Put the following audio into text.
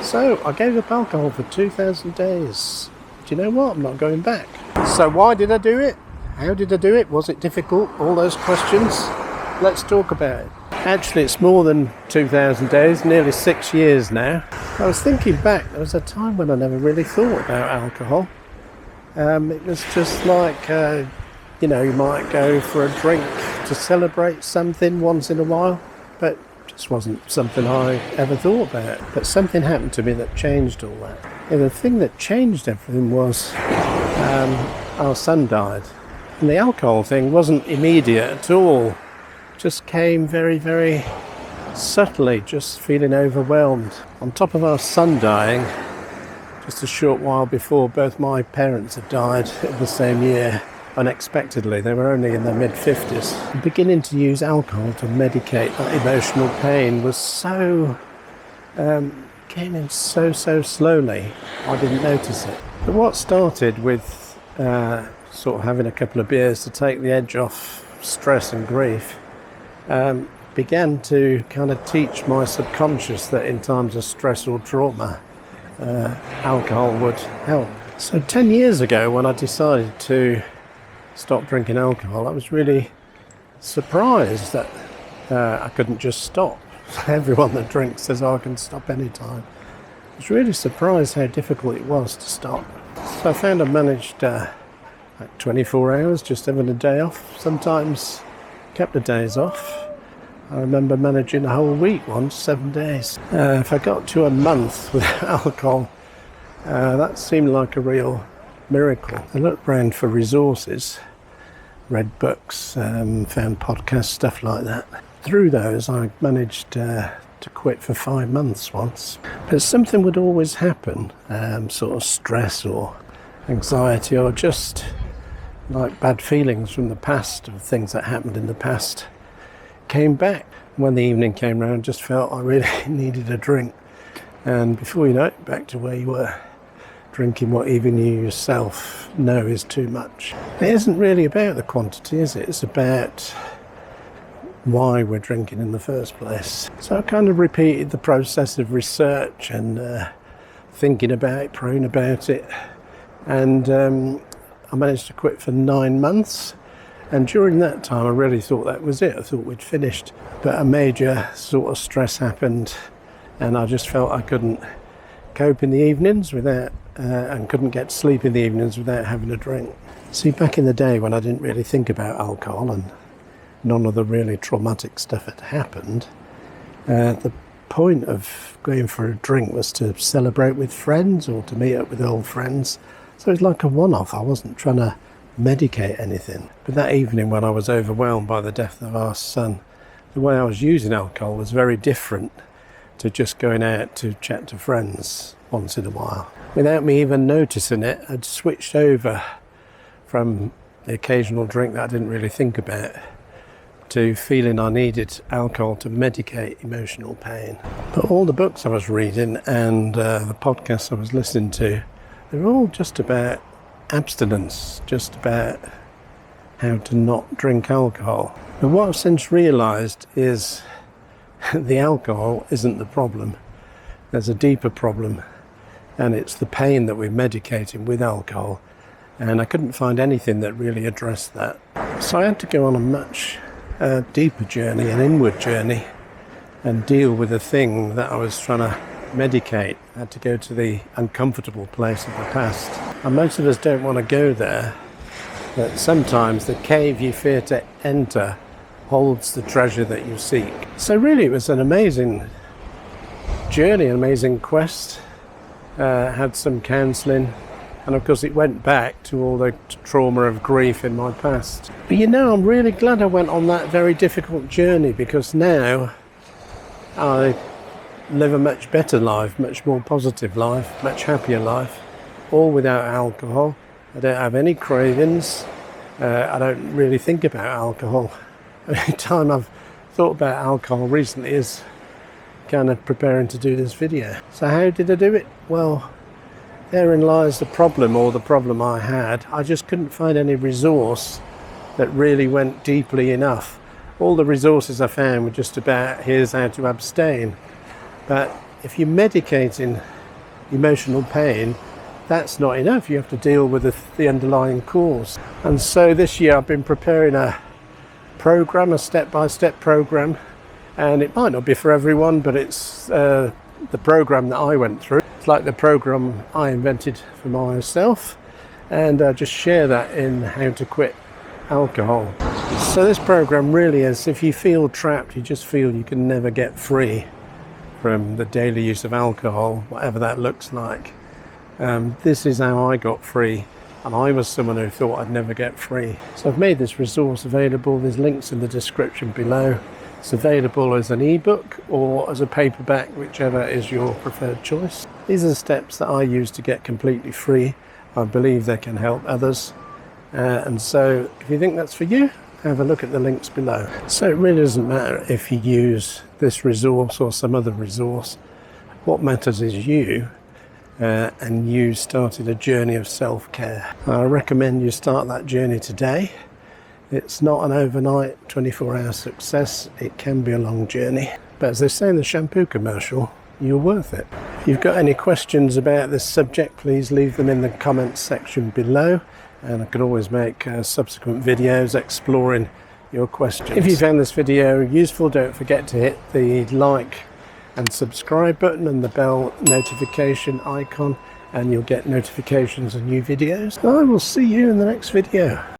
So I gave up alcohol for 2,000 days. Do you know what? I'm not going back. So why did I do it? How did I do it? Was it difficult? All those questions. Let's talk about it. Actually, it's more than 2,000 days, nearly 6 years now. I was thinking back, there was a time when I never really thought about alcohol. It was just like, you might go for a drink to celebrate something once in a while, but it just wasn't something I ever thought about. But something happened to me that changed all that. And the thing that changed everything was our son died. And the alcohol thing wasn't immediate at all. Just came very, very subtly, just feeling overwhelmed. On top of our son dying, just a short while before, both my parents had died in the same year, unexpectedly. They were only in their mid-50s. Beginning to use alcohol to medicate that emotional pain was came in so slowly, I didn't notice it. But what started with sort of having a couple of beers to take the edge off stress and grief, began to kind of teach my subconscious that in times of stress or trauma, alcohol would help. So 10 years ago, when I decided to stop drinking alcohol, I was really surprised that I couldn't just stop. Everyone that drinks says, I can stop anytime. I was really surprised how difficult it was to stop. So I found I managed like 24 hours, just having a day off, sometimes a couple of days off. I remember managing a whole week once, 7 days. If I got to a month without alcohol, that seemed like a real miracle. I looked around for resources, read books, found podcasts, stuff like that. Through those, I managed to quit for 5 months once. But something would always happen, sort of stress or anxiety or just like bad feelings from the past, of things that happened in the past, came back. When the evening came round, just felt I really needed a drink. And before you know it, back to where you were, drinking what even you yourself know is too much. It isn't really about the quantity, is it? It's about why we're drinking in the first place. So I kind of repeated the process of research and thinking about it, praying about it, and I managed to quit for 9 months. And during that time, I really thought that was it. I thought we'd finished. But a major sort of stress happened, and I just felt I couldn't cope in the evenings without, and couldn't get sleep in the evenings without having a drink. See, back in the day when I didn't really think about alcohol and none of the really traumatic stuff had happened, the point of going for a drink was to celebrate with friends or to meet up with old friends. So it was like a one-off. I wasn't trying to medicate anything. But that evening when I was overwhelmed by the death of our son, the way I was using alcohol was very different to just going out to chat to friends once in a while. Without me even noticing it, I'd switched over from the occasional drink that I didn't really think about to feeling I needed alcohol to medicate emotional pain. But all the books I was reading and the podcasts I was listening to, they were all just about abstinence, just about how to not drink alcohol. But what I've since realised is the alcohol isn't the problem. There's a deeper problem, and it's the pain that we're medicating with alcohol. And I couldn't find anything that really addressed that. So I had to go on a much deeper journey, an inward journey, and deal with the thing that I was trying to medicate. I had to go to the uncomfortable place of the past. And most of us don't want to go there, but sometimes the cave you fear to enter holds the treasure that you seek. So really it was an amazing journey, an amazing quest. Had some counselling, and of course it went back to all the trauma of grief in my past. But I'm really glad I went on that very difficult journey, because now I live a much better life, much more positive life, much happier life, all without alcohol. I don't have any cravings. I don't really think about alcohol. Every time I've thought about alcohol recently is kind of preparing to do this video. So how did I do it? Well, therein lies the problem, or the problem I had. I just couldn't find any resource that really went deeply enough. All the resources I found were just about, here's how to abstain. But if you're medicating emotional pain, that's not enough. You have to deal with the underlying cause. And so this year I've been preparing a program, a step-by-step program, and it might not be for everyone, but it's the program that I went through. It's like the program I invented for myself, and I just share that in How to Quit Alcohol. So this program really is, if you feel trapped, you just feel you can never get free from the daily use of alcohol, whatever that looks like. This is how I got free, and I was someone who thought I'd never get free. So I've made this resource available. There's links in the description below. It's available as an ebook or as a paperback, whichever is your preferred choice. These are the steps that I use to get completely free. I believe they can help others. And so if you think that's for you, have a look at the links below. So it really doesn't matter if you use this resource or some other resource. What matters is you, and you started a journey of self-care. I recommend you start that journey today. It's not an overnight 24-hour success. It can be a long journey. But as they say in the shampoo commercial, you're worth it. If you've got any questions about this subject, please leave them in the comments section below, and I could always make subsequent videos exploring your questions. If you found this video useful, don't forget to hit the like and subscribe button and the bell notification icon, and you'll get notifications of new videos. I will see you in the next video.